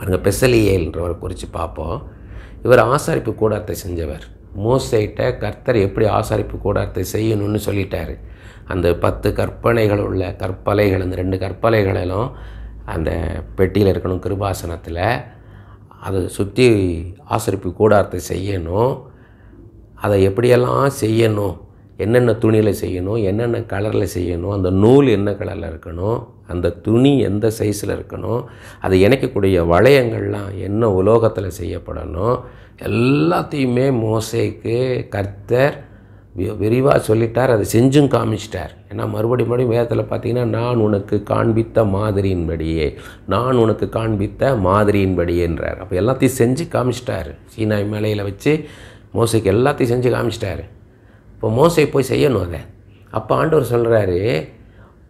பாருங்க, பெசலியேல்ன்றவரை குறித்து பார்ப்போம். இவர் ஆசாரிப்பு கூடாரத்தை செஞ்சவர். மோசேட்ட கர்த்தர் எப்படி ஆசாரிப்பு கூடாரத்தை செய்யணும்னு சொல்லிட்டார். அந்த 10 கற்பனைகள் உள்ள கற்பலைகள், அந்த 2 கற்பலைகளிலும் அந்த பெட்டியில் இருக்கணும், கிருபாசனத்தில். அதை சுற்றி ஆசாரிப்பு கூடாரத்தை செய்யணும். அதை எப்படியெல்லாம் செய்யணும், என்னென்ன துணியில் செய்யணும், என்னென்ன கலரில் செய்யணும், அந்த நூல் என்ன கலரில் இருக்கணும், அந்த துணி எந்த சைஸில் இருக்கணும், அதை இணைக்கக்கூடிய வளையங்கள்லாம் என்ன உலோகத்தில் செய்யப்படணும், எல்லாத்தையுமே மோசேக்கு கர்த்தர் விரிவாக சொல்லிட்டார். அதை செஞ்சும் காமிச்சிட்டார். ஏன்னா மறுபடியும் வேதத்தில் பார்த்தீங்கன்னா, நான் உனக்கு காண்பித்த மாதிரியின்படியே, நான் உனக்கு காண்பித்த மாதிரியின்படியேன்றார். அப்போ எல்லாத்தையும் செஞ்சு காமிச்சிட்டார். சீனாய் மலையில் வச்சு மோசைக்கு எல்லாத்தையும் செஞ்சு காமிச்சிட்டாரு. இப்போ மோசை போய் செய்யணும் அதை. அப்போ ஆண்டவர் சொல்கிறாரு,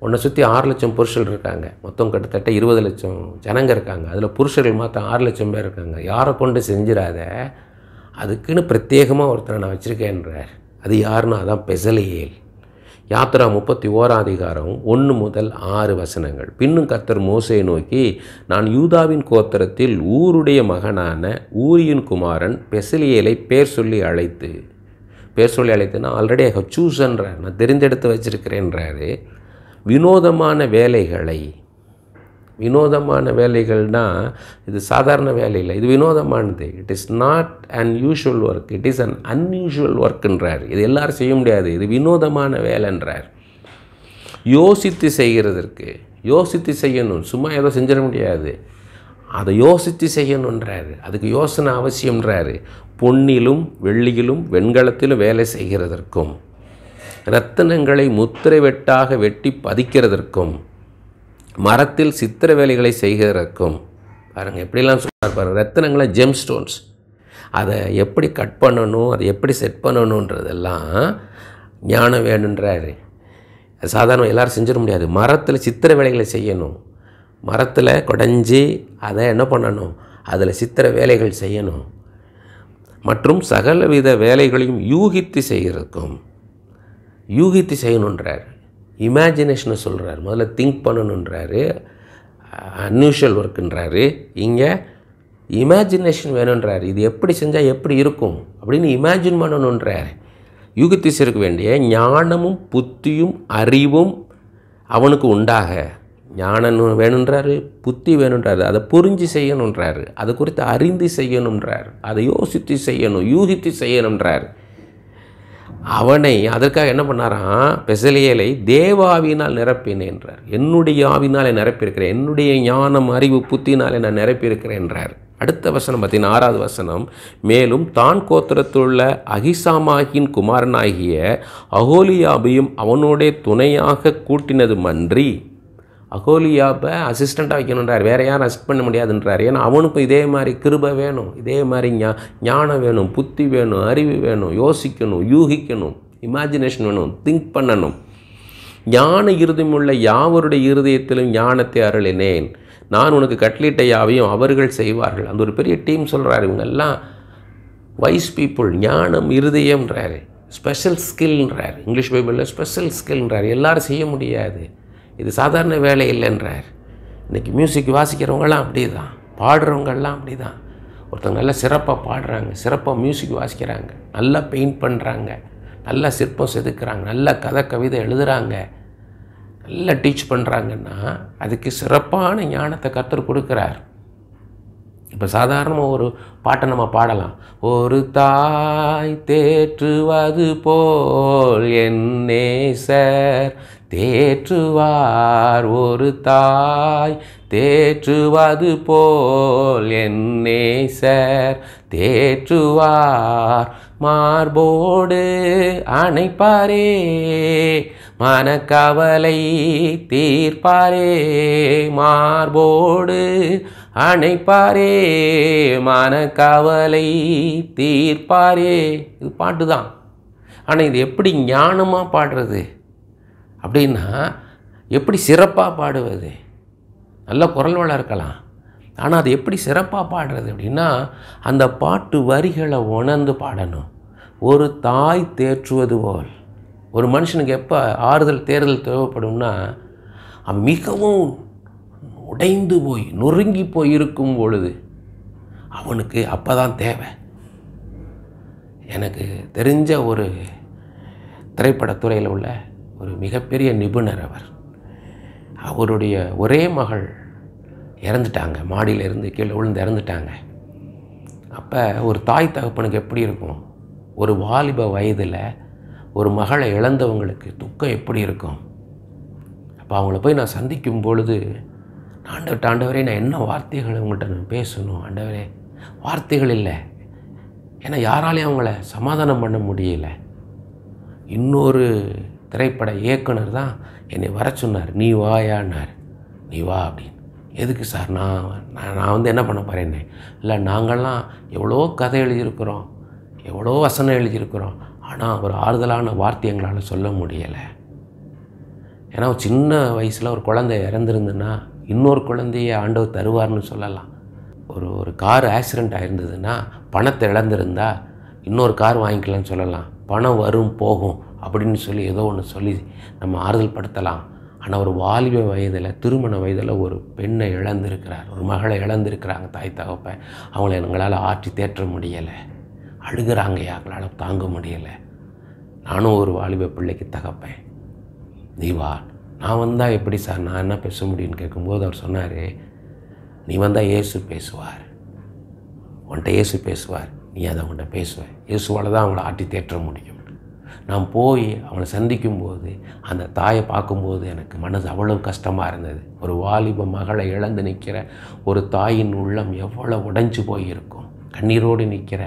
உன்னை சுற்றி 6 லட்சம் புருஷர்கள் இருக்காங்க, மொத்தம் கிட்டத்தட்ட 20 லட்சம் ஜனங்க இருக்காங்க, அதில் புருஷர்கள் மாற்றம் 6 லட்சம் பேர் இருக்காங்க, யாரை கொண்டு செஞ்சிடாத, அதுக்குன்னு பிரத்யேகமாக ஒருத்தரை நான் வச்சுருக்கேன்றார். அது யாருன்னா அதான் பெசலியேல். யாத்திரா 31 அதிகாரம் 1 முதல் 6 வசனங்கள். பின்னும் கர்த்தர் மோசேயை நோக்கி, நான் யூதாவின் கோத்திரத்தில் ஊருடைய மகனான ஊரியின் குமாரன் பெசலியேலை பேர் சொல்லி அழைத்துன்னா ஆல்ரெடி ஐ ஹவ் சூஸ்ன்றார், நான் தெரிந்தெடுத்து வச்சிருக்கிறேன்றாரு. வினோதமான வேலைகள்னால் இது சாதாரண வேலை இல்லை, இது வினோதமானது. It is not an usual work, it is an unusual ஒர்க்குன்றார். இது எல்லோரும் செய்ய முடியாது, இது வினோதமான வேலைன்றார். யோசித்து செய்யணும், சும்மா ஏதோ செஞ்சிட முடியாது, அதை யோசித்து செய்யணுன்றார். அதுக்கு யோசனை அவசியம்ன்றார். பொன்னிலும் வெள்ளியிலும் வெண்கலத்திலும் வேலை செய்கிறதற்கும், இரத்தினங்களை முத்திரை வெட்டாக வெட்டி பதிக்கிறதற்கும், மரத்தில் சித்திர வேலைகளை செய்கிறதற்கும். பாருங்கள் எப்படிலாம் சொல்கிறார் பாருங்கள். ரத்தினங்களை ஜெம் ஸ்டோன்ஸ், அதை எப்படி கட் பண்ணணும், அதை எப்படி செட் பண்ணணுன்றதெல்லாம் ஞானம் வேணுன்றாரு. அது சாதாரண எல்லோரும் செஞ்சிட முடியாது. மரத்தில் சித்திர வேலைகளை செய்யணும், மரத்தில் குடைஞ்சி அதை என்ன பண்ணணும், அதில் சித்திர வேலைகள் செய்யணும். மற்றும் சகலவித வேலைகளையும் யூகித்து செய்யணுன்றார். இமேஜினேஷனை சொல்கிறார். முதல்ல திங்க் பண்ணணுன்றாரு, அன்யூஷுவல் ஒர்க்குன்றாரு. இங்கே இமேஜினேஷன் வேணுன்றார். இது எப்படி செஞ்சால் எப்படி இருக்கும் அப்படின்னு இமேஜின் பண்ணணுன்றார். யூகித்து செய்ய வேண்டிய ஞானமும் புத்தியும் அறிவும் அவனுக்கு உண்டாக, ஞானம் வேணுன்றாரு, புத்தி வேணுன்றாரு, அதை புரிஞ்சு செய்யணுன்றாரு, அது குறித்து அறிந்து செய்யணுன்றார், அதை யோசித்து செய்யணும், யூகித்து செய்யணுன்றார். அவனை அதற்காக என்ன பண்ணாராம், பெசலியேலை தேவாவினால் நிரப்பினேன்றார். என்னுடைய ஆவினாலே நிரப்பியிருக்கிறேன், என்னுடைய ஞானம் அறிவு புத்தினாலே நான் நிரப்பியிருக்கிறேன்றார். அடுத்த வசனம் பார்த்தீங்கன்னா 6வது வசனம். மேலும் தான் கோத்திரத்துள்ள அகிசாமாகின் குமாரனாகிய அகோலியாபையும் அவனோட துணையாக கூட்டினது மன்றி, அகோலியாபை அசிஸ்டண்ட்டாக வைக்கணுன்றார், வேறு யாரும் அசிஸ்ட் பண்ண முடியாதுன்றார். ஏன்னா அவனுக்கும் இதே மாதிரி கிருபை வேணும், இதே மாதிரி ஞானம் வேணும், புத்தி வேணும், அறிவு வேணும், யோசிக்கணும், யூகிக்கணும், இமேஜினேஷன் வேணும், திங்க் பண்ணணும். ஞான இருதயமுள்ள யாவருடைய இருதயத்திலும் ஞானத்தை அருளினேன், நான் உனக்கு கட்டளிட்ட யாவையும் அவர்கள் செய்வார்கள். அந்த ஒரு பெரிய டீம் சொல்கிறார். இவங்கெல்லாம் வைஸ் பீப்புள், ஞானம் இருதயம்ன்றாரு, ஸ்பெஷல் ஸ்கில்ன்றார். இங்கிலீஷ் பைபிளில் ஸ்பெஷல் ஸ்கில்ன்றார். எல்லோரும் செய்ய முடியாது, இது சாதாரண வேலை இல்லைன்றார். இன்றைக்கி மியூசிக் வாசிக்கிறவங்கெல்லாம் அப்படி தான், பாடுறவங்கெல்லாம் அப்படி தான். ஒருத்தவங்க நல்லா சிறப்பாக பாடுறாங்க, சிறப்பாக மியூசிக் வாசிக்கிறாங்க, நல்லா பெயிண்ட் பண்ணுறாங்க, நல்லா சிற்பம் செதுக்குறாங்க, நல்லா கதை கவிதை எழுதுகிறாங்க, நல்லா டீச் பண்ணுறாங்கன்னா அதுக்கு சிறப்பான ஞானத்தை கர்த்தர் கொடுக்குறார். இப்போ சாதாரணமாக ஒரு பாட்டை நம்ம பாடலாம். ஒரு தாய் தேற்றுவது போல் என் நேசர் தேற்றுவார், ஒரு தாய் தேற்றுவது போல் என் நேசர் தேற்றுவார், மார்போடு அணைப்பாரே மனக்கவலை தீர்ப்பாரே, மார்போடு அணைப்பாரே மனக்கவலை தீர்ப்பாரே. இது பாட்டு தான். ஆனால் இது எப்படி ஞானமாக பாடுறது அப்படின்னா, எப்படி சிறப்பாக பாடுவது? நல்ல குரல் வளம் இருக்கலாம், ஆனால் அது எப்படி சிறப்பாக பாடுறது அப்படின்னா, அந்த பாட்டு வரிகளை உணர்ந்து பாடணும். ஒரு தாய் தேற்றுவது போல். ஒரு மனுஷனுக்கு எப்போ ஆறுதல் தேறுதல் தேவைப்படும்னா, மிகவும் உடைந்து போய் நொறுங்கி போய் இருக்கும் பொழுது அவனுக்கு அப்போ தான் தேவை. எனக்கு தெரிஞ்ச ஒரு திரைப்படத்துறையில் உள்ள ஒரு மிகப்பெரிய நிபுணர் அவர். அவருடைய ஒரே மகள் இறந்துட்டாங்க, மாடியிலேருந்து கீழே விழுந்து இறந்துட்டாங்க. அப்போ ஒரு தாய் தகப்பனுக்கு எப்படி இருக்கும்? ஒரு வாலிப வயதில் ஒரு மகளை இழந்தவங்களுக்கு துக்கம் எப்படி இருக்கும்? அப்போ அவங்கள போய் நான் சந்திக்கும் பொழுது, ஆண்டவரே நான் என்ன வார்த்தைகள் உங்கள்கிட்ட நான் பேசணும் ஆண்டவரே, வார்த்தைகள் இல்லை. ஏன்னா யாராலையும் அவங்கள சமாதானம் பண்ண முடியல. இன்னொரு திரைப்பட இயக்குனர் தான் என்னை வர சொன்னார். நீ வாயானார். நீ வா அப்படின்னு. எதுக்கு சார்? நான் என்ன பண்ண போகிறேன்னு. இல்லை, நாங்கள்லாம் எவ்வளோ கதை எழுதியிருக்கிறோம், எவ்வளோ வசனம் எழுதியிருக்கிறோம், ஆனால் ஒரு ஆறுதலான வார்த்தை எங்களால் சொல்ல முடியலை. ஏன்னா சின்ன வயசில் ஒரு குழந்தை இறந்துருந்துன்னா இன்னொரு குழந்தைய ஆண்டவர் தருவார்னு சொல்லலாம். ஒரு கார் ஆக்சிடெண்ட் ஆகிருந்ததுன்னா பணத்தை இழந்திருந்தா இன்னொரு கார் வாங்கிக்கலாம்னு சொல்லலாம். பணம் வரும் போகும் அப்படின்னு சொல்லி ஏதோ ஒன்று சொல்லி நம்ம ஆறுதல் படுத்தலாம். ஆனால் ஒரு வாலிப வயதில், திருமண வயதில் ஒரு பெண்ணை இழந்திருக்கிறார், ஒரு மகளை இழந்திருக்கிறாங்க தாய் தகப்பன். அவங்கள எங்களால் ஆற்றி தேற்ற முடியலை, அழுகிறாங்க, எங்களால் தாங்க முடியலை. நானும் ஒரு வாலிப பிள்ளைக்கு தகப்பேன். நீ வா. நான் வந்தால் எப்படி சார், நான் என்ன பேச முடியும்னு கேட்கும்போது அவர் சொன்னார், நீ வந்தால் இயேசு பேசுவார், உன்கிட்ட இயேசு பேசுவார், நீ அதை அவன்கிட்ட பேசுவேன். இயேசுவால் தான் அவங்கள ஆட்டி தேற்ற முடியும். நான் போய் அவளை சந்திக்கும்போது, அந்த தாயை பார்க்கும்போது எனக்கு மனது அவ்வளோ கஷ்டமாக இருந்தது. ஒரு வாலிப மகளை இழந்து நிற்கிற ஒரு தாயின் உள்ளம் எவ்வளோ உடைஞ்சு போயிருக்கும். கண்ணீரோடு நிற்கிற,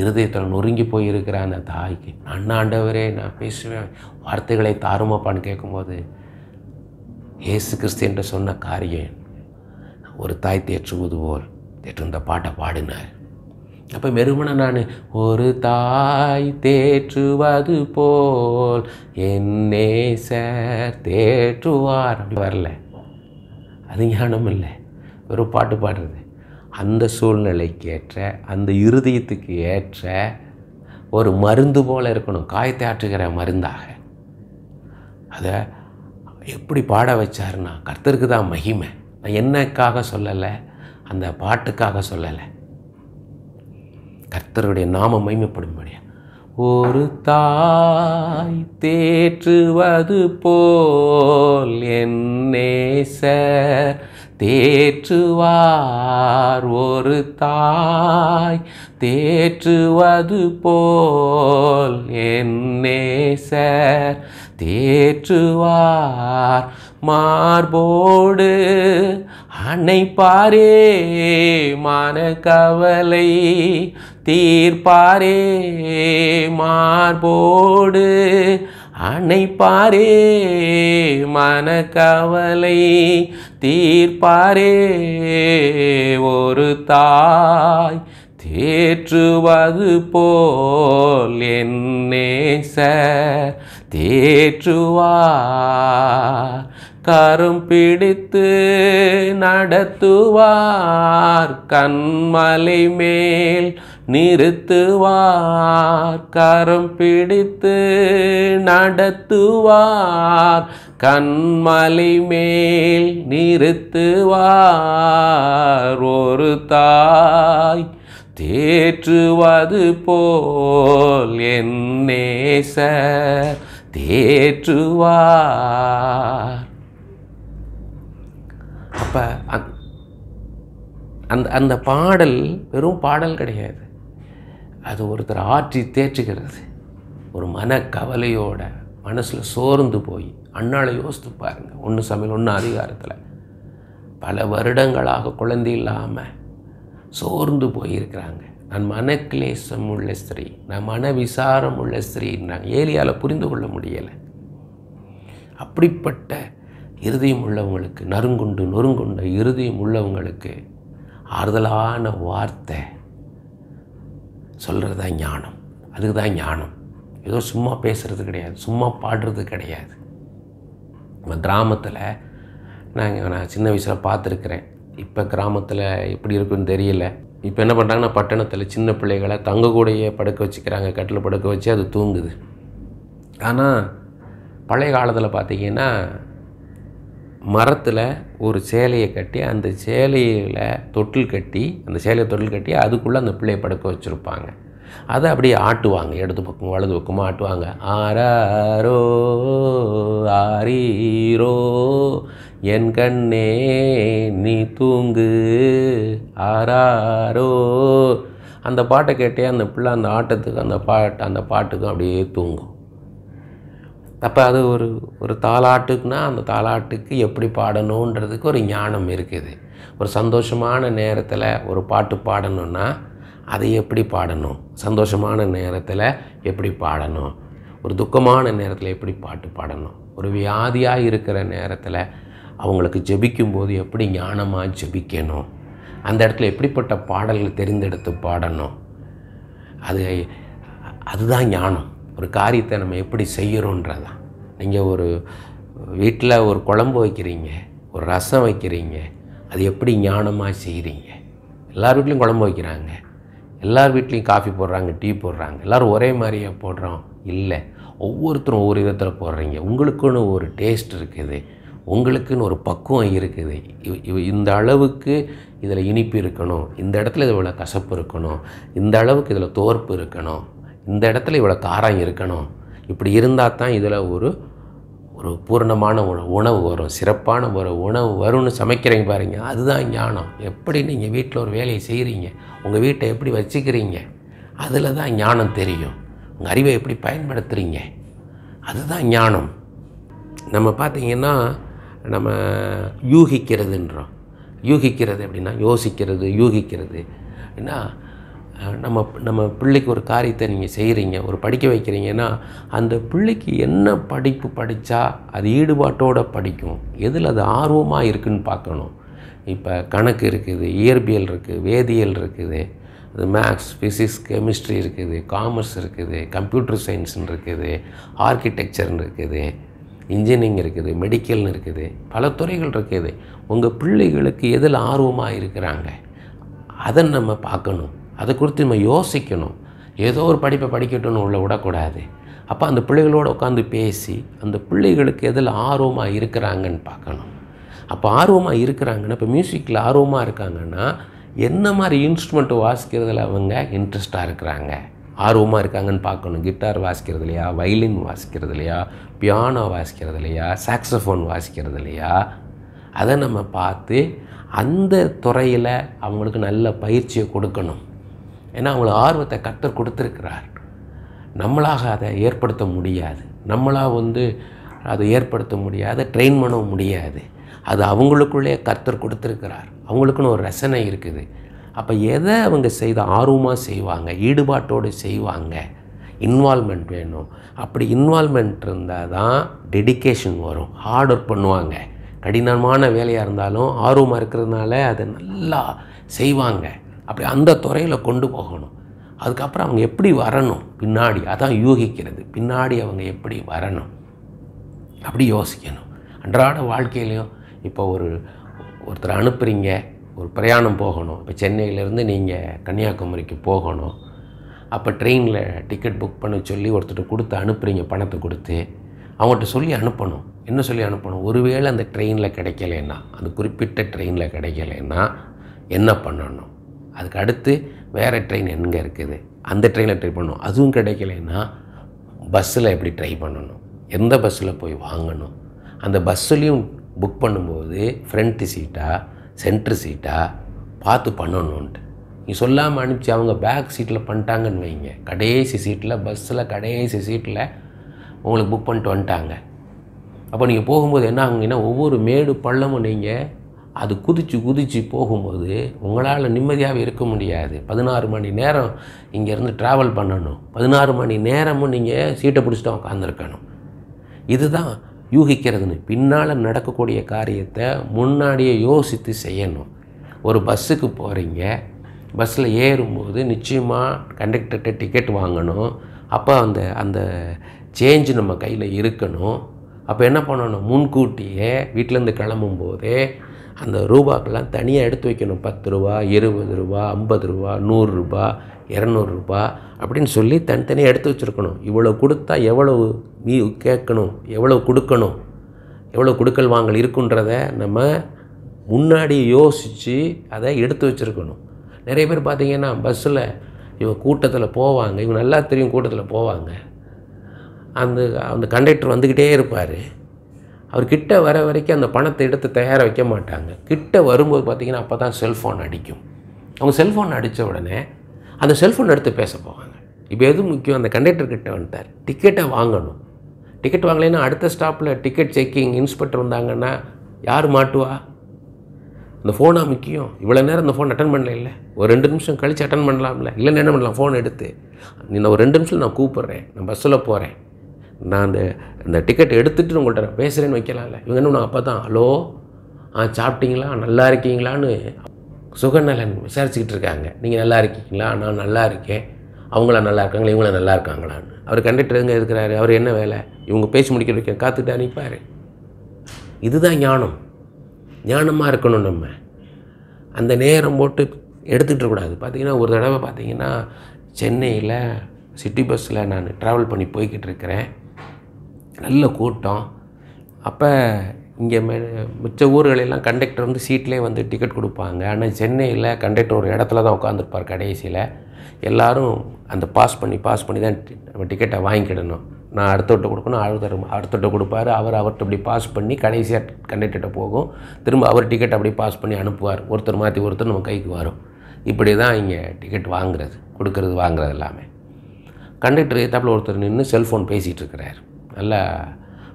இருதயத்தில் நொறுங்கி போயிருக்கிற அந்த தாய்க்கு ஆண்டவரே நான் பேசுவேன், வார்த்தைகளை தாருமாப்பான்னு கேட்கும்போது இயேசு கிறிஸ்து என்று சொன்ன காரியம் ஒரு தாய் தேற்றுவது போல் தேற்று இந்த பாட்டை பாடினார். அப்போ வெறுமனை நான் ஒரு தாய் தேற்றுவது போல் என் நேசர் தேற்றுவார் அப்படி வரல. அது ஞானம் இல்லை, வெறும் பாட்டு பாடுறது. அந்த சூழ்நிலைக்கு ஏற்ற, அந்த இருதயத்துக்கு ஏற்ற ஒரு மருந்து போல் இருக்கணும், காயத்தை ஆற்றுகிற மருந்தாக. அதை எப்படி பாட வச்சாருன்னா, கர்த்தருக்கு தான் மகிமை. நான் என்னக்காக சொல்லலை, அந்த பாட்டுக்காக சொல்லலை, கர்த்தருடைய நாம மகிமைப்படும்படியா. ஒரு தாய் தேற்றுவது போல் என் நேசர் தேற்றுவார். ஒரு தாய் தேற்றுவது போல் என் நேசர் தேற்றுவார். மார்போடு அணைப்பாரே, மனக்கவலை தீர்ப்பாரே. மார்போடு அணைப்பாரே, மனக்கவலை தீர்ப்பாரே. ஒரு தாய் தேற்றுவது போல் என் நேசர் தேற்றுவார். கரம் பிடித்து நடத்துவார், கண்மலை மேல் நிறுத்துவார். கரம் பிடித்து நடத்துவார், கண்மலை மேல் நிறுத்துவார். ஒரு தாய் தேற்றுவது போல் என் நேசர் தேற்றுவார். அப்போ அந்த பாடல் வெறும் பாடல் கிடையாது, அது ஒருத்தர் ஆற்றி தேற்றுகிறது. ஒரு மனக்கவலையோட, மனசில் சோர்ந்து போய், அண்ணாளை யோசித்து பாருங்கள். 1 Samuel 1 அதிகாரத்தில் பல வருடங்களாக குழந்தை இல்லாமல் சோர்ந்து போயிருக்கிறாங்க. நான் மனக்லேசம் உள்ள ஸ்திரீ, நான் மன விசாரம் உள்ள ஸ்திரீன்னாங்க. ஏலியால் புரிந்து கொள்ள முடியலை. அப்படிப்பட்ட இருதயம் உள்ளவங்களுக்கு, நொறுங்குண்ட இருதயம் உள்ளவங்களுக்கு ஆறுதலான வார்த்தை சொல்கிறது தான் ஞானம். அதுக்கு தான் ஞானம். ஏதோ சும்மா பேசுகிறது கிடையாது, சும்மா பாடுறது கிடையாது. நம்ம கிராமத்தில் நான் சின்ன வயசில் பார்த்துருக்குறேன். இப்போ கிராமத்தில் எப்படி இருக்குன்னு தெரியல. இப்போ என்ன பண்ணுறாங்கன்னா, பட்டணத்தில் சின்ன பிள்ளைகளை தங்க கூடையே படுக்க வச்சுக்கிறாங்க, கட்டில் படுக்க வச்சு அது தூங்குது. ஆனால் பழைய காலத்தில் பார்த்திங்கன்னா மரத்தில் ஒரு சேலையை கட்டி அந்த சேலையில் தொட்டில் கட்டி அந்த சேலையை தொட்டில் கட்டி அதுக்குள்ளே அந்த பிள்ளையை படுக்க வச்சுருப்பாங்க. அதை அப்படியே ஆட்டுவாங்க, இடது பக்கம் வலது பக்கமாக ஆட்டுவாங்க. ஆராரோ ஆரீரோ என் கண்ணே நீ தூங்கு ஆராரோ. அந்த பாட்டை கேட்டே அந்த பிள்ளை அந்த ஆட்டத்துக்கு அந்த பாட்டுக்கும் அப்படியே தூங்கும். அப்போ அது ஒரு தாலாட்டுக்குனா அந்த தாலாட்டுக்கு எப்படி பாடணுன்றதுக்கு ஒரு ஞானம் இருக்குது. ஒரு சந்தோஷமான நேரத்தில் ஒரு பாட்டு பாடணுன்னா அதை எப்படி பாடணும், சந்தோஷமான நேரத்தில் எப்படி பாடணும், ஒரு துக்கமான நேரத்தில் எப்படி பாட்டு பாடணும், ஒரு வியாதியாக இருக்கிற நேரத்தில் அவங்களுக்கு ஜெபிக்கும்போது எப்படி ஞானமாக ஜெபிக்கணும், அந்த இடத்துல எப்படிப்பட்ட பாடல்கள் தெரிந்தெடுத்து பாடணும், அதுதான் ஞானம். ஒரு காரியத்தை நம்ம எப்படி செய்கிறோன்றதான். நீங்கள் ஒரு வீட்டில் ஒரு குழம்பு வைக்கிறீங்க, ஒரு ரசம் வைக்கிறீங்க, அது எப்படி ஞானமாக செய்கிறீங்க. எல்லார் வீட்லேயும் குழம்பு வைக்கிறாங்க, எல்லார் வீட்லேயும் காஃபி போடுறாங்க, டீ போடுறாங்க, எல்லோரும் ஒரே மாதிரியே போடுறோம் இல்லை. ஒவ்வொருத்தரும் ஒவ்வொரு விதத்தில் போடுறீங்க. உங்களுக்குன்னு ஒரு டேஸ்ட் இருக்குது, உங்களுக்குன்னு ஒரு பக்குவம் இருக்குது. இந்த அளவுக்கு இதில் இனிப்பு இருக்கணும், இந்த இடத்துல இவ்வளோ கசப்பு இருக்கணும், இந்த அளவுக்கு இதில் துவர்ப்பு இருக்கணும், இந்த இடத்துல இவ்வளோ காரம் இருக்கணும். இப்படி இருந்தால் தான் இதில் ஒரு பூரணமான உணவு வரும், சிறப்பான ஒரு உணவு வரும்னு சமைக்கிறீங்க பாருங்க. அதுதான் ஞானம். எப்படி நீங்கள் வீட்டில் ஒரு வேலையை செய்கிறீங்க, உங்கள் வீட்டை எப்படி வச்சுக்கிறீங்க, அதில் தான் ஞானம் தெரியும். உங்கள் அறிவை எப்படி பயன்படுத்துகிறீங்க, அதுதான் ஞானம். நம்ம பார்த்திங்கன்னா நம்ம யூகிக்கிறதுன்றோம். யூகிக்கிறது எப்படின்னா யோசிக்கிறது, யூகிக்கிறது. ஏன்னா நம்ம பிள்ளைக்கு ஒரு காரியத்தை நீங்கள் செய்கிறீங்க, ஒரு படிக்க வைக்கிறீங்கன்னா அந்த பிள்ளைக்கு என்ன படிப்பு படித்தா அது ஈடுபாட்டோடு படிக்கும், எதில் அது ஆர்வமாக இருக்குதுன்னு பார்க்கணும். இப்போ கணக்கு இருக்குது, இயற்பியல் இருக்குது, வேதியியல் இருக்குது, அது மேக்ஸ், ஃபிசிக்ஸ், கெமிஸ்ட்ரி இருக்குது, காமர்ஸ் இருக்குது, கம்ப்யூட்டர் சயின்ஸ்னு இருக்குது, ஆர்கிடெக்சர்னு இருக்குது, இன்ஜினியரிங் இருக்குது, மெடிக்கல்னு இருக்குது, பல துறைகள் இருக்குது. உங்கள் பிள்ளைகளுக்கு எதில் ஆர்வமாக இருக்கிறாங்க அதை நம்ம பார்க்கணும், அதை குறித்து நம்ம யோசிக்கணும். ஏதோ ஒரு படிப்பை படிக்கட்டும்னு உள்ள விடக்கூடாது. அப்போ அந்த பிள்ளைகளோடு உட்காந்து பேசி அந்த பிள்ளைகளுக்கு எதில் ஆர்வமாக இருக்கிறாங்கன்னு பார்க்கணும். அப்போ ஆர்வமாக இருக்கிறாங்கன்னா, இப்போ மியூசிக்கில் ஆர்வமாக இருக்காங்கன்னா என்ன மாதிரி இன்ஸ்ட்ருமெண்ட்டு வாசிக்கிறதுல அவங்க இன்ட்ரெஸ்ட்டாக இருக்கிறாங்க, ஆர்வமாக இருக்காங்கன்னு பார்க்கணும். கிட்டார் வாசிக்கிறது இல்லையா, வயலின் வாசிக்கிறது இல்லையா, பியானோ வாசிக்கிறது இல்லையா, சாக்ஸோஃபோன் வாசிக்கிறது இல்லையா, அதை நம்ம பார்த்து அந்த துறையில் அவங்களுக்கு நல்ல பயிற்சியை கொடுக்கணும். ஏன்னா அவங்களுக்கு ஆர்வத்தை கர்த்தர் கொடுத்துருக்கிறார். நம்மளாக அதை ஏற்படுத்த முடியாது, நம்மளாக அதை ஏற்படுத்த முடியாது, ட்ரெயின் பண்ண முடியாது. அது அவங்களுக்குள்ளே கர்த்தர் கொடுத்துருக்கிறார். அவங்களுக்குன்னு ஒரு ரசனை இருக்குது. அப்போ எதை அவங்க செய்த ஆர்வமாக செய்வாங்க, ஈடுபாட்டோடு செய்வாங்க. இன்வால்மெண்ட் வேணும். அப்படி இன்வால்மெண்ட் இருந்தால் தான் டெடிகேஷன் வரும். ஹார்ட் ஒர்க் பண்ணுவாங்க. கடினமான வேலையாக இருந்தாலும் ஆர்வமாக இருக்கிறதுனால அதை நல்லா செய்வாங்க. அப்படி அந்த துறையில் கொண்டு போகணும். அதுக்கப்புறம் அவங்க எப்படி வரணும் பின்னாடி, அதான் யூகிக்கிறது. பின்னாடி அவங்க எப்படி வரணும் அப்படி யோசிக்கணும். அன்றாட வாழ்க்கையிலையும் இப்போ ஒருத்தர் அனுப்புகிறீங்க, ஒரு பிரயாணம் போகணும். இப்போ சென்னையிலேருந்து நீங்கள் கன்னியாகுமரிக்கு போகணும். அப்போ ட்ரெயினில் டிக்கெட் புக் பண்ண சொல்லி ஒருத்தர் கொடுத்து அனுப்புகிறீங்க, பணத்தை கொடுத்து. அவங்கள்ட்ட சொல்லி அனுப்பணும். என்ன சொல்லி அனுப்பணும், ஒருவேளை அந்த ட்ரெயினில் கிடைக்கலன்னா, அந்த குறிப்பிட்ட ட்ரெயினில் கிடைக்கலன்னா என்ன பண்ணணும், அதுக்கு அடுத்து வேறு ட்ரெயின் எங்கே இருக்குது அந்த ட்ரெயினில் ட்ரை பண்ணணும். அதுவும் கிடைக்கலன்னா பஸ்ஸில் எப்படி ட்ரை பண்ணணும், எந்த பஸ்ஸில் போய் வாங்கணும், அந்த பஸ்ஸுலேயும் புக் பண்ணும்போது ஃப்ரண்ட் சீட்டா சென்ட்ரு சீட்டா பார்த்து பண்ணணுன்ட்டு. நீ சொல்லாமல் அனுப்பிச்சி அவங்க பேக் சீட்டில் பண்ணிட்டாங்கன்னு வைங்க, கடைசி சீட்டில் பஸ்ஸில் கடைசி சீட்டில் உங்களுக்கு புக் பண்ணிட்டு வந்துட்டாங்க. அப்போ நீங்கள் போகும்போது என்ன ஆகுங்கன்னா, ஒவ்வொரு மேடு பள்ளமும் நீங்கள் அது குதித்து போகும்போது உங்களால் நிம்மதியாகவே இருக்க முடியாது. 16 மணி நேரம் இங்கேருந்து ட்ராவல் பண்ணணும். 16 மணி நேரமும் நீங்கள் சீட்டை பிடிச்சிட்டு உட்காந்துருக்கணும். இதுதான் யூகிக்கிறதுன்னு. பின்னால் நடக்கக்கூடிய காரியத்தை முன்னாடியே யோசித்து செய்யணும். ஒரு பஸ்ஸுக்கு போகிறீங்க, பஸ்ஸில் ஏறும்போது நிச்சயமாக கண்டக்டர்கிட்ட டிக்கெட் வாங்கணும். அப்போ அந்த சேஞ்சு நம்ம கையில் இருக்கணும். அப்போ என்ன பண்ணணும், முன்கூட்டியே வீட்டிலேருந்து கிளம்பும்போதே அந்த ரூபாக்கெல்லாம் தனியாக எடுத்து வைக்கணும். 10 ரூபா, 20 ரூபா, 50 ரூபா, 100 ரூபா, 200 ரூபா அப்படின்னு சொல்லி தனித்தனியாக எடுத்து வச்சுருக்கணும். இவ்வளோ கொடுத்தா எவ்வளவு நீ கேட்கணும், எவ்வளோ கொடுக்கணும், எவ்வளோ கொடுக்கல் வாங்கல் இருக்குன்றத நம்ம முன்னாடி யோசித்து அதை எடுத்து வச்சுருக்கணும். நிறைய பேர் பார்த்திங்கன்னா பஸ்ஸில் இவங்க கூட்டத்தில் போவாங்க, இவங்க நல்லா தெரியும் கூட்டத்தில் போவாங்க, அந்த கண்டக்டர் வந்துக்கிட்டே இருப்பார். அவர் கிட்ட வர வரைக்கும் அந்த பணத்தை எடுத்து தயாராக வைக்க மாட்டாங்க. கிட்ட வரும்போது பார்த்திங்கன்னா அப்போ தான் செல்ஃபோன் அடிக்கும். அவங்க செல்ஃபோன் அடித்த உடனே அந்த செல்ஃபோன் எடுத்து பேச போவாங்க. இப்போ எது முக்கியம், அந்த கண்டக்டர்கிட்ட வந்துட்டார், டிக்கெட்டை வாங்கணும். டிக்கெட் வாங்கலைன்னா அடுத்த ஸ்டாப்பில் டிக்கெட் செக்கிங் இன்ஸ்பெக்டர் வந்தாங்கன்னா யார் மாட்டுவா? இந்த ஃபோனாக முக்கியம். இவ்வளோ நேரம் இந்த ஃபோன் அட்டன் பண்ணல, இல்லை ஒரு 2 நிமிஷம் கழித்து அட்டன் பண்ணலாம்ல, இல்லைன்னா என்ன பண்ணலாம், ஃபோன் எடுத்து நான் ஒரு 2 நிமிஷம் நான் கூப்பிட்றேன், நான் பஸ்ஸில் போகிறேன், நான் அந்த டிக்கெட் எடுத்துகிட்டு உங்கள்கிட்ட நான் பேசுகிறேன்னு வைக்கலாம்ல. இவங்க என்ன அப்போ தான் ஹலோ சாப்பிட்டீங்களா, நல்லா இருக்கீங்களான்னு சுகநலன் விசாரிச்சுக்கிட்டு இருக்காங்க. நீங்கள் நல்லா இருக்கீங்களா, நான் நல்லா இருக்கேன், அவங்கள நல்லா இருக்காங்களா, இவங்கள நல்லா இருக்காங்களான்னு. அவர் கண்டக்டர் எங்கே இருக்கிறாரு, அவர் என்ன வேலை, இவங்க பேசி முடிக்கிற வைக்க காத்துட்டு அனுப்பார். இதுதான் ஞானம். ஞானமாக இருக்கணும். நம்ம அந்த நேரம் போட்டு எடுத்துகிட்டு இருக்கக்கூடாது. பார்த்திங்கன்னா ஒரு தடவை பார்த்திங்கன்னா சென்னையில் சிட்டி பஸ்ஸில் நான் ட்ராவல் பண்ணி போய்கிட்டு இருக்கிறேன், நல்ல கூட்டம். அப்போ இங்கே மிச்ச ஊர்களெல்லாம் கண்டக்டர் வந்து சீட்லேயே வந்து டிக்கெட் கொடுப்பாங்க. ஆனால் சென்னையில் கண்டக்டர் ஒரு இடத்துல தான் உட்காந்துருப்பார். கடைசியில் எல்லோரும் அந்த பாஸ் பண்ணி தான் நம்ம டிக்கெட்டை வாங்கிக்கிடணும். நான் அடுத்தவர்கிட்ட கொடுக்கணும், அடுத்தவர்கிட்ட கொடுப்பார், அவர்கிட்ட அப்படி பாஸ் பண்ணி கடைசியாக கண்டக்டர்கிட்ட போகும். திரும்ப அவர் டிக்கெட் அப்படி பாஸ் பண்ணி அனுப்புவார். ஒருத்தர் மாற்றி ஒருத்தர் நம்ம கைக்கு வரும். இப்படி தான் இங்கே டிக்கெட் வாங்குறது, கொடுக்கறது, வாங்குறது எல்லாமே. கண்டக்டர் ஏத்தாப்பில் ஒருத்தர் நின்று செல்ஃபோன் பேசிகிட்டு இருக்கிறார். நல்லா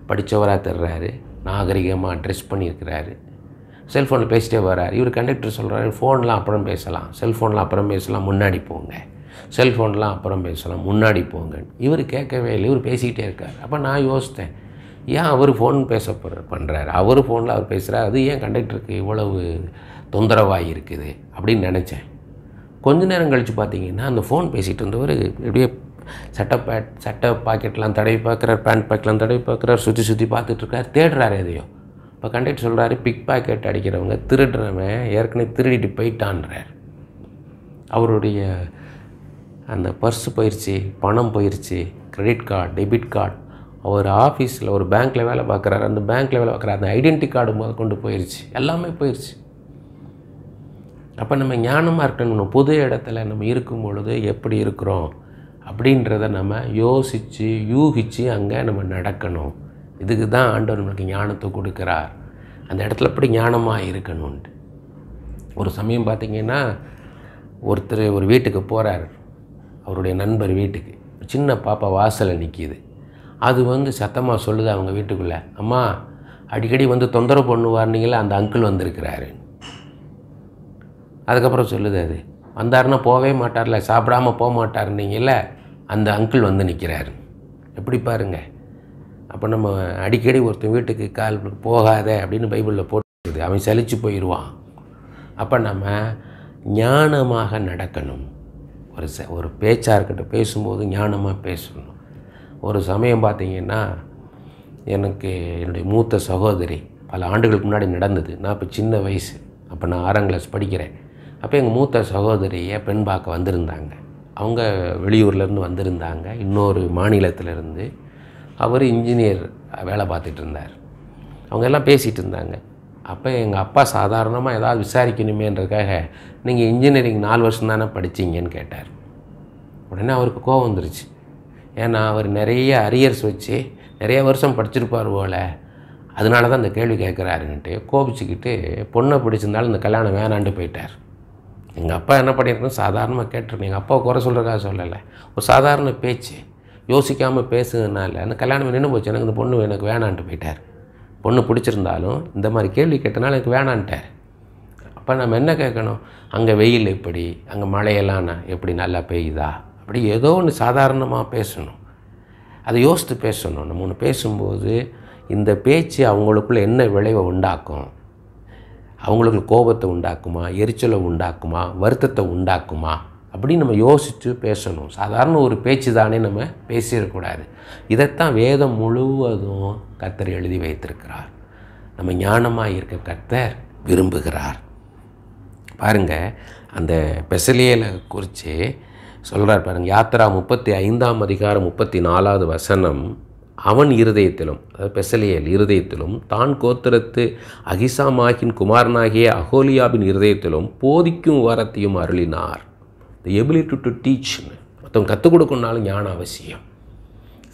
படித்தவராக தர்றாரு, நாகரிகமாக ட்ரெஸ் பண்ணியிருக்கிறாரு, செல்ஃபோனில் பேசிட்டே வர்றார். இவர் கண்டக்டர் சொல்கிறாரு, ஃபோன்லாம் அப்புறம் பேசலாம், செல்ஃபோன்லாம் அப்புறம் பேசலாம், முன்னாடி போங்க, செல்ஃபோன்லாம் அப்புறம் பேசலாம், முன்னாடி போங்க. இவர் கேட்கவே இல்லை, இவர் பேசிக்கிட்டே இருக்கார். அப்போ நான் யோசித்தேன், ஏன் அவர் ஃபோன் பண்ணுறாரு, அவர் ஃபோனில் அவர் பேசுகிறார், அது ஏன் கண்டக்டருக்கு இவ்வளவு தொந்தரவாக இருக்குது அப்படின்னு நினச்சேன். கொஞ்ச நேரம் கழித்து பார்த்தீங்கன்னா அந்த ஃபோன் பேசிகிட்டு இருந்தவர் இப்படியே சட்டை பாக்கெட்லாம் தடவி பார்க்குறார், பேண்ட் பாக்கெட்லாம் தடவி பார்க்குறார், சுற்றி பார்த்துட்ருக்கார், தேடுறாரு எதையோ. இப்போ கண்டக்டர் சொல்கிறாரு, பிக் பாக்கெட் அடிக்கிறவங்க, திருடுறவன் ஏற்கனவே திருடிட்டு போயிட்டான்றார். அவருடைய அந்த பர்ஸு போயிடுச்சு, பணம் போயிடுச்சு, கிரெடிட் கார்டு, டெபிட் கார்டு, அவர் ஆஃபீஸில் ஒரு பேங்க்கில் வேலை பார்க்குறாரு, அந்த பேங்க்கில் வேலை பார்க்குறாரு, அந்த ஐடென்டி கார்டு முதல் கொண்டு போயிடுச்சு, எல்லாமே போயிடுச்சு. அப்போ நம்ம ஞானமாக இருக்கணும். பொது இடத்துல நம்ம இருக்கும் பொழுது எப்படி இருக்கிறோம் அப்படின்றத நம்ம யோசித்து யூகித்து அங்கே நம்ம நடக்கணும். இதுக்கு தான் ஆண்டவர் நம்மளுக்கு ஞானத்தை கொடுக்குறார். அந்த இடத்துல எப்படி ஞானமாக இருக்கணும்ன்ட்டு. ஒரு சமயம் பார்த்திங்கன்னா ஒருத்தர் ஒரு வீட்டுக்கு போகிறார், அவருடைய நண்பர் வீட்டுக்கு. சின்ன பாப்பா வாசலில் நிற்கிது. அது வந்து சத்தமாக சொல்லுது அவங்க வீட்டுக்குள்ளே, அம்மா அடிக்கடி வந்து தொந்தரவு பண்ணுவார்னீங்களே அந்த அங்கிள் வந்திருக்கிறாரு. அதுக்கப்புறம் சொல்லுது, அது வந்தாருன்னா போகவே மாட்டார்ல, சாப்பிடாமல் போக மாட்டார்னீங்கள அந்த அங்கிள் வந்து நிற்கிறாரு. எப்படி பாருங்கள். அப்போ நம்ம அடிக்கடி ஒருத்தன் வீட்டுக்கு கால் போகாத அப்படின்னு பைபிளில் போட்டுருக்குது, அவன் சலித்து போயிடுவான். அப்போ நம்ம ஞானமாக நடக்கணும். ஒரு பேச்சாக இருக்கட்டும், பேசும்போது ஞானமாக பேசணும். ஒரு சமயம் பார்த்திங்கன்னா எனக்கு என்னுடைய மூத்த சகோதரி பல ஆண்டுகளுக்கு முன்னாடி நடந்தது. நான் இப்போ சின்ன வயசு, அப்போ நான் 6ஆம் கிளாஸ் படிக்கிறேன். அப்போ எங்கள் மூத்த சகோதரியை பெண் பார்க்க வந்திருந்தாங்க. அவங்க வெளியூர்லேருந்து வந்திருந்தாங்க, இன்னொரு மாநிலத்திலேருந்து. அவர் இன்ஜினியர் வேலை பார்த்துட்டு இருந்தார். அவங்க எல்லாம் பேசிகிட்டு இருந்தாங்க. அப்போ எங்கள் அப்பா சாதாரணமாக ஏதாவது விசாரிக்கணுமேன்றதுக்காக, நீங்கள் இன்ஜினியரிங் 4 வருஷம் தானே படித்தீங்கன்னு கேட்டார். உடனே அவருக்கு கோவம் வந்துருச்சு. ஏன்னா அவர் நிறைய அரியர்ஸ் வச்சு நிறைய வருஷம் படிச்சிருப்பார் போல், அதனால தான் இந்த கேள்வி கேட்குறாருன்ட்டு கோபிச்சுக்கிட்டு பொண்ணை பிடிச்சிருந்தாலும் இந்த கல்யாணம் வேணான்ட்டு போயிட்டார். எங்கள் அப்பா என்ன பண்ணியிருக்கணும், சாதாரணமாக கேட்டிருக்கேன். எங்கள் அப்பாவை குறை சொல்கிறக்காக சொல்லலை, ஒரு சாதாரண பேச்சு, யோசிக்காமல் பேசுறதுனால அந்த கல்யாணம் நின்று போச்சு. எனக்கு இந்த பொண்ணு எனக்கு வேணான்ட்டு போயிட்டார். பொண்ணு பிடிச்சிருந்தாலும் இந்த மாதிரி கேள்வி கேட்டனால எனக்கு வேணான்ட்டார். அப்போ நம்ம என்ன கேட்கணும், அங்கே வெயில் எப்படி, அங்கே மழையெல்லாம் எப்படி நல்லா பெய்யுதா, அப்படி ஏதோ ஒன்று சாதாரணமாக பேசணும். அதை யோசித்து பேசணும். நம்ம ஒன்று பேசும்போது இந்த பேச்சு அவங்களுக்குள்ள என்ன விளைவை உண்டாக்கும், அவங்களுக்கு கோபத்தை உண்டாக்குமா, எரிச்சலை உண்டாக்குமா, வருத்தத்தை உண்டாக்குமா அப்படின்னு நம்ம யோசித்து பேசணும். சாதாரண ஒரு பேச்சு தானே நம்ம பேசிடக்கூடாது. இதைத்தான் வேதம் முழுவதும் கர்த்தர் எழுதி வைத்திருக்கிறார். நம்ம ஞானமாக இருக்க கர்த்தர் விரும்புகிறார். பாருங்கள், அந்த பெசலியலை குறித்து சொல்கிறார் பாருங்கள். யாத்திரா 35ஆம் அதிகாரம் 34வது வசனம், அவன் இருதயத்திலும், அதாவது பெசலியேல் இருதயத்திலும், தான் கோத்திரத்து அகிசாமாகின் குமாரனாகிய அகோலியாபின் இருதயத்திலும் போதிக்கும் வரத்தையும் அருளினார். தி எபிலிட்டி டு டீச். மற்றவங்க கற்றுக் கொடுக்கணுனாலும் ஞானம் அவசியம்.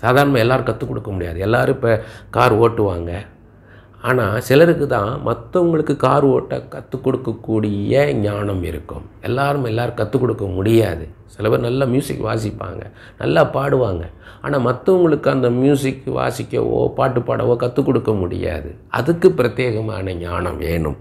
சாதாரணமாக எல்லோரும் கற்றுக் கொடுக்க முடியாது. எல்லோரும் இப்போ கார் ஓட்டுவாங்க. ஆனால் சிலருக்கு தான் மற்றவங்களுக்கு கார் ஓட்ட கற்றுக் கொடுக்கக்கூடிய ஞானம் இருக்கும். எல்லோரும் கற்றுக் கொடுக்க முடியாது. சில பேர் நல்லா மியூசிக் வாசிப்பாங்க, நல்லா பாடுவாங்க. ஆனால் மற்றவங்களுக்கு அந்த மியூசிக் வாசிக்கவோ பாட்டு பாடவோ கற்றுக் கொடுக்க முடியாது. அதுக்கு பிரத்யேகமான ஞானம் வேணும்.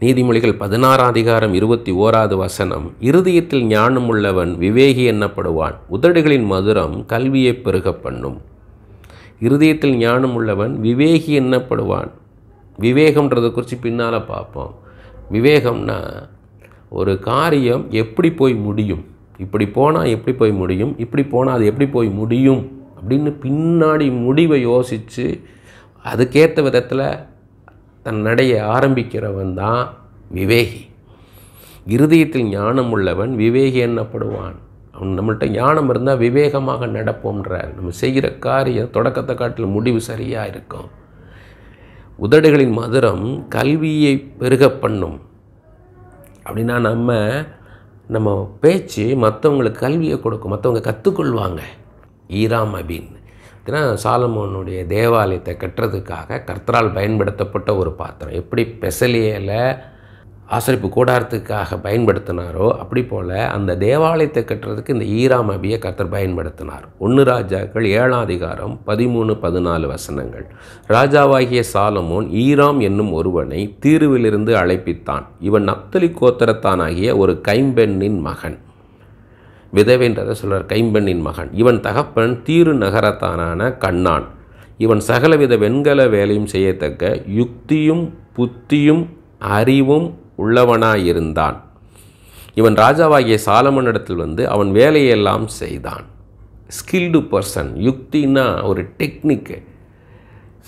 நீதிமொழிகள் 16:21 இருதயத்தில் ஞானம் உள்ளவன் விவேகி எண்ணப்படுவான், உதடுகளின் மதுரம் கல்வியை பெருக பண்ணும். இருதயத்தில் ஞானம் உள்ளவன் விவேகி எண்ணப்படுவான். விவேகம்ன்றதை குறித்து பின்னால் பார்ப்போம். விவேகம்னா ஒரு காரியம் எப்படி போய் முடியும், இப்படி போனால் எப்படி போய் முடியும், இப்படி போனால் அது எப்படி போய் முடியும் அப்படின்னு பின்னாடி முடிவை யோசித்து அதுக்கேற்ற விதத்தில் தன் நடையை ஆரம்பிக்கிறவன் தான் விவேகி. இருதயத்தில் ஞானம் உள்ளவன் விவேகி எண்ணப்படுவான். அவன் நம்மள்கிட்ட ஞானம் இருந்தால் விவேகமாக நடப்போம்ன்றார். நம்ம செய்கிற காரியம் தொடக்கத்தை காட்டில் முடிவு சரியாக இருக்கும். உதடுகளின் மதுரம் கல்வியை பெருக பண்ணும். அப்படின்னா நம்ம பேச்சு மற்றவங்களுக்கு கல்வியை கொடுக்கும், மற்றவங்க கற்றுக்கொள்வாங்க. ஈராம் அபின் ஏன்னா சாலமோனுடைய தேவாலயத்தை கட்டுறதுக்காக கர்த்தரால் பயன்படுத்தப்பட்ட ஒரு பாத்திரம். எப்படி பெசலியேல ஆசரிப்பு கூடாரத்துக்காக பயன்படுத்தினாரோ அப்படி போல் அந்த தேவாலயத்தை கட்டுறதுக்கு இந்த ஈராம் அபியை கர்த்தர் பயன்படுத்தினார். 1 ராஜாக்கள் 7:13-14 ராஜாவாகிய சாலமோன் ஈராம் என்னும் ஒருவனை தீருவிலிருந்து அழைப்பித்தான். இவன் நப்தலி கோத்திரத்தானாகிய ஒரு கைம்பெண்ணின் மகன். விதவைன்றதை சொல்கிறார், கைம்பெண்ணின் மகன். இவன் தகப்பன் தீரு நகரத்தானான கண்ணான். இவன் சகலவித வெண்கல வேலையும் செய்யத்தக்க யுக்தியும் புத்தியும் அறிவும் உள்ளவனாயிருந்தான். இவன் ராஜாவாகிய சாலமோனிடத்தில் வந்து அவன் வேலையெல்லாம் செய்தான். Skilled person. யுக்தின்னா ஒரு டெக்னிக்கு.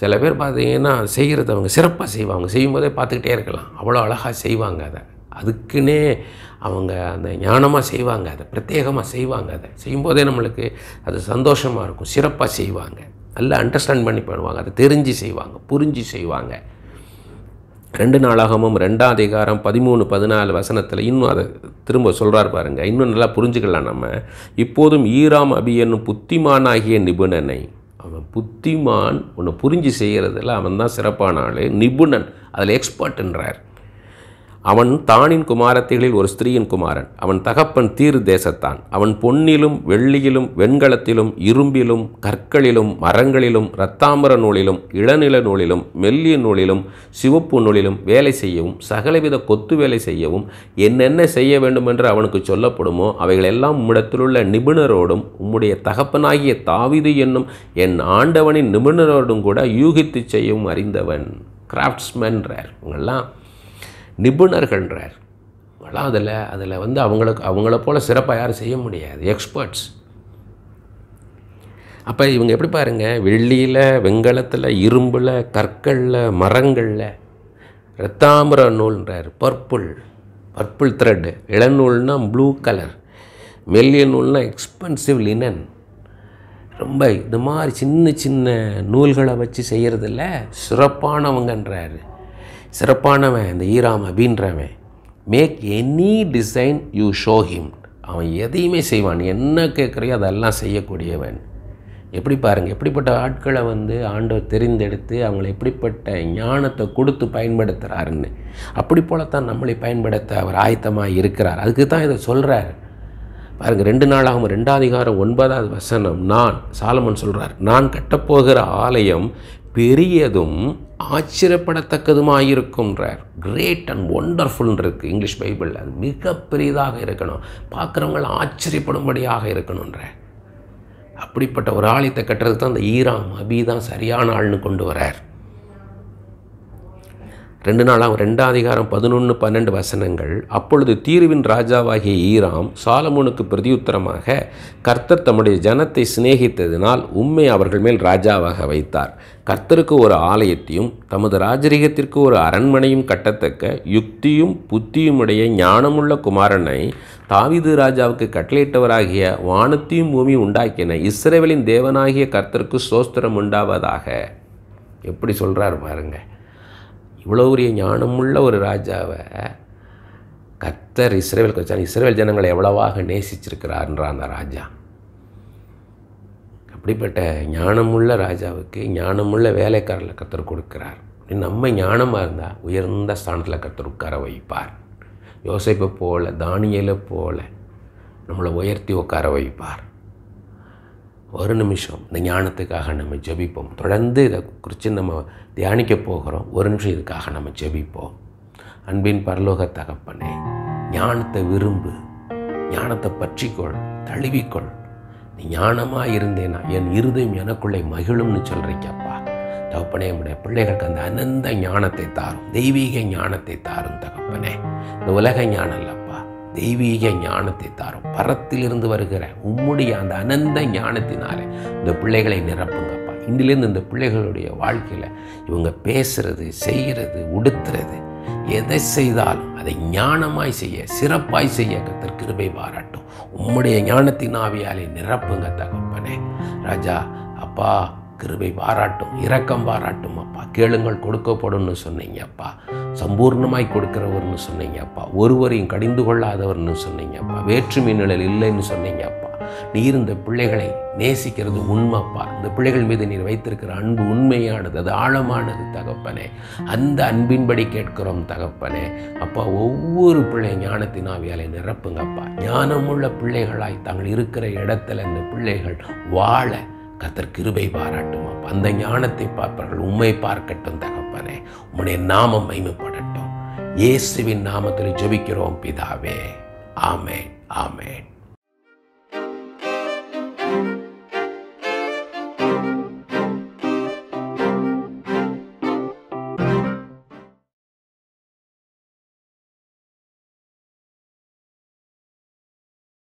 சில பேர் பார்த்தீங்கன்னா செய்கிறது அவங்க சிறப்பாக செய்வாங்க, செய்யும்போதே பார்த்துக்கிட்டே இருக்கலாம், அவ்வளோ அழகாக செய்வாங்க. அதுக்குன்னே அவங்க அந்த ஞானமாக செய்வாங்க, அதை பிரத்யேகமாக செய்வாங்க. அதை செய்யும்போதே நம்மளுக்கு அது சந்தோஷமாக இருக்கும். சிறப்பாக செய்வாங்க, நல்லா அண்டர்ஸ்டாண்ட் பண்ணி பண்ணுவாங்க, அதை தெரிஞ்சு செய்வாங்க, புரிஞ்சு செய்வாங்க. 2 நாளாகமும் 2:13-14 இன்னும் அதை திரும்ப சொல்கிறார் பாருங்கள். இன்னும் நல்லா புரிஞ்சுக்கலாம் நம்ம. இப்போதும் ஈராம் அபி என்னும் புத்திமானாகிய நிபுணனை. அவன் புத்திமான், ஒன்று புரிஞ்சு செய்கிறதில் அவன் தான் சிறப்பான ஆள், நிபுணன், அதில் எக்ஸ்பர்ட்ன்றார். அவன் தானின் குமாரத்திகளில் ஒரு ஸ்திரீயின் குமாரன். அவன் தகப்பன் தீர் தேசத்தான். அவன் பொன்னிலும் வெள்ளியிலும் வெண்கலத்திலும் இரும்பிலும் கற்களிலும் மரங்களிலும் இரத்தாம்பர நூலிலும் இளநில நூலிலும் மெல்லிய நூலிலும் சிவப்பு நூலிலும் வேலை செய்யவும் சகலவித கொத்து வேலை செய்யவும் என்னென்ன செய்ய வேண்டும் என்று அவனுக்கு சொல்லப்படுமோ அவைகளெல்லாம் உம்மிடத்திலுள்ள நிபுணரோடும் உம்முடைய தகப்பனாகிய தாவீது என்னும் என் ஆண்டவனின் நிபுணரோடும் கூட யூகித்து செய்யவும் அறிந்தவன். கிராஃப்ட்ஸ்மேன்றார். இவங்கெல்லாம் நிபுணர்கள்ன்றார். அதில் வந்து அவங்கள போல் சிறப்பாக யாரும் செய்ய முடியாது, எக்ஸ்பர்ட்ஸ். அப்போ இவங்க எப்படி பாருங்கள், வெள்ளியில் வெண்கலத்தில் இரும்பில் கற்களில் மரங்களில் இரத்தாம்பர நூல்ன்றார். Purple thread. இளநூல்னா ப்ளூ கலர். மெல்லிய நூல்னா எக்ஸ்பென்சிவ் லினன். ரொம்ப இது மாதிரி சின்ன சின்ன நூல்களை வச்சு செய்கிறதில்ல சிறப்பானவங்கன்றார். சிறப்பானவன் இந்த ஈராம் அபின்றவன். Make any design you show him. அவன் எதையுமே செய்வான், என்ன கேட்குறையோ அதெல்லாம் செய்யக்கூடியவன். எப்படி பாருங்கள், எப்படிப்பட்ட ஆட்களை வந்து ஆண்டவர் தெரிந்தெடுத்து அவங்களை எப்படிப்பட்ட ஞானத்தை கொடுத்து பயன்படுத்துகிறாருன்னு. அப்படி போலத்தான் நம்மளை பயன்படுத்த அவர் ஆயத்தமாக இருக்கிறார். அதுக்கு தான் இதை சொல்கிறார் பாருங்கள். 2 நாளாகவும் 2:9 நான் சாலமோன் சொல்கிறார், நான் கட்டப்போகிற ஆலயம் பெரியதும் ஆச்சரியப்படத்தக்கதுமாயிருக்கும்ன்றார். கிரேட் அண்ட் ஒண்டர்ஃபுல்னு இருக்குது இங்கிலீஷ் பைபிளில். அது மிக பெரியதாக இருக்கணும், பார்க்குறவங்க ஆச்சரியப்படும்படியாக இருக்கணுன்றார். அப்படிப்பட்ட ஒரு ஆலயத்தை கட்டுறதுக்கு தான் அந்த ஈராம் அபி தான் சரியான ஆள்னு கொண்டு வரார். 2 நாளாம் 2ஆம் அதிகாரம் 11, 12 வசனங்கள். அப்பொழுது தீருவின் ராஜாவாகிய ஈராம் சாலமோனுக்கு பிரதியுத்தரமாக, கர்த்தர் தம்முடைய ஜனத்தை சிநேகித்ததினால் உம்மை அவர்கள் மேல் ராஜாவாக வைத்தார். கர்த்தருக்கு ஒரு ஆலயத்தையும் தமது ராஜரீகத்திற்கு ஒரு அரண்மனையும் கட்டத்தக்க யுக்தியும் புத்தியுமுடைய ஞானமுள்ள குமாரனை தாவீது ராஜாவுக்கு கட்டளையிட்டவராகிய வானத்தையும் பூமியும் உண்டாக்கின இஸ்ரவேலின் தேவனாகிய கர்த்தருக்கு ஸ்தோத்திரம் உண்டாவதாக. எப்படி சொல்கிறார் பாருங்க. இவ்வளோ பெரிய ஞானமுள்ள ஒரு ராஜாவை கர்த்தர் இஸ்ரவேலுக்கு வச்சார். இஸ்ரவேல் ஜனங்களை எவ்வளவாக நேசிச்சிருக்கிறார்ன்ற அந்த ராஜா. அப்படிப்பட்ட ஞானமுள்ள ராஜாவுக்கு ஞானமுள்ள வேலைக்காரர்களை கர்த்தர் கொடுக்கிறார். நம்ம ஞானமாக இருந்தால் உயர்ந்த ஸ்தானத்தில் கர்த்தர் உட்கார வைப்பார். யோசேப்பை போல, தானியேலை போல நம்மளை உயர்த்தி உட்கார வைப்பார். ஒரு நிமிஷம் இந்த ஞானத்துக்காக நம்ம ஜெபிப்போம். தொடர்ந்து இதை குறித்து நம்ம தியானிக்க போகிறோம். ஒரு நிமிஷம் இதுக்காக நம்ம ஜெபிப்போம். அன்பின் பரலோக தகப்பனே, ஞானத்தை விரும்பு, ஞானத்தை பற்றிக்கொள், தழுவிக்கொள். நீ ஞானமாக இருந்தேனா என் இருதயம் எனக்குள்ளே மகிழும்னு சொல்கிறீங்கப்பா. தகப்பனே, நம்முடைய பிள்ளைகளுக்கு அந்த அனந்த ஞானத்தை தாரும், தெய்வீக ஞானத்தை தாரும் தகப்பனே. இந்த உலக ஞானம் இல்லப்பா, தெய்வீக ஞானத்தை தாரும். பரத்திலிருந்து வருகிற உம்முடைய அந்த அனந்த ஞானத்தினாலே இந்த பிள்ளைகளை நிரப்புங்கப்பா. இன்றிலிருந்து இந்த பிள்ளைகளுடைய வாழ்க்கையில் இவங்க பேசுறது, செய்கிறது, உடுத்துறது, எதை செய்தாலும் அதை ஞானமாய் செய்ய, சிறப்பாய் செய்ய கர்த்தர் கிருபை பாராட்டும். உம்முடைய ஞானத்தின் ஆவியாலே நிரப்புங்க தகப்பனே. ராஜா அப்பா, கிருபை பாராட்டும், இரக்கம் பாராட்டும் அப்பா. கேளுங்கள் கொடுக்கப்படும்னு சொன்னீங்க அப்பா. சம்பூர்ணமாய் கொடுக்கிறவர்னு சொன்னீங்க அப்பா. ஒருவரையும் கடிந்து கொள்ளாதவர்னு சொன்னீங்க அப்பா. வேற்றுமை நிழல் இல்லைன்னு சொன்னீங்க அப்பா. நீர் இந்த பிள்ளைகளை நேசிக்கிறது உண்மைப்பா. இந்த பிள்ளைகள் மீது நீர் வைத்திருக்கிற அன்பு உண்மையானது, அது ஆழமானது தகப்பனே. அந்த அன்பின்படி கேட்கிறோம் தகப்பனே. அப்பா, ஒவ்வொரு பிள்ளை ஞானத்தின் ஆவியாலே நிரப்புங்கப்பா. ஞானமுள்ள பிள்ளைகளாய் தாங்கள் இருக்கிற இடத்துல இந்த பிள்ளைகள் வாழ கர்த்தர் கிருபை பாராட்டும் அப்பா. அந்த ஞானத்தை பார்ப்பார்கள், உம்மை பார்க்கட்டும் தகப்பனே. உம்முடைய நாமம் மகிமைப்படட்டும். இயேசுவின் நாமத்தில் ஜெபிக்கிறோம் பிதாவே. ஆமென், ஆமென்.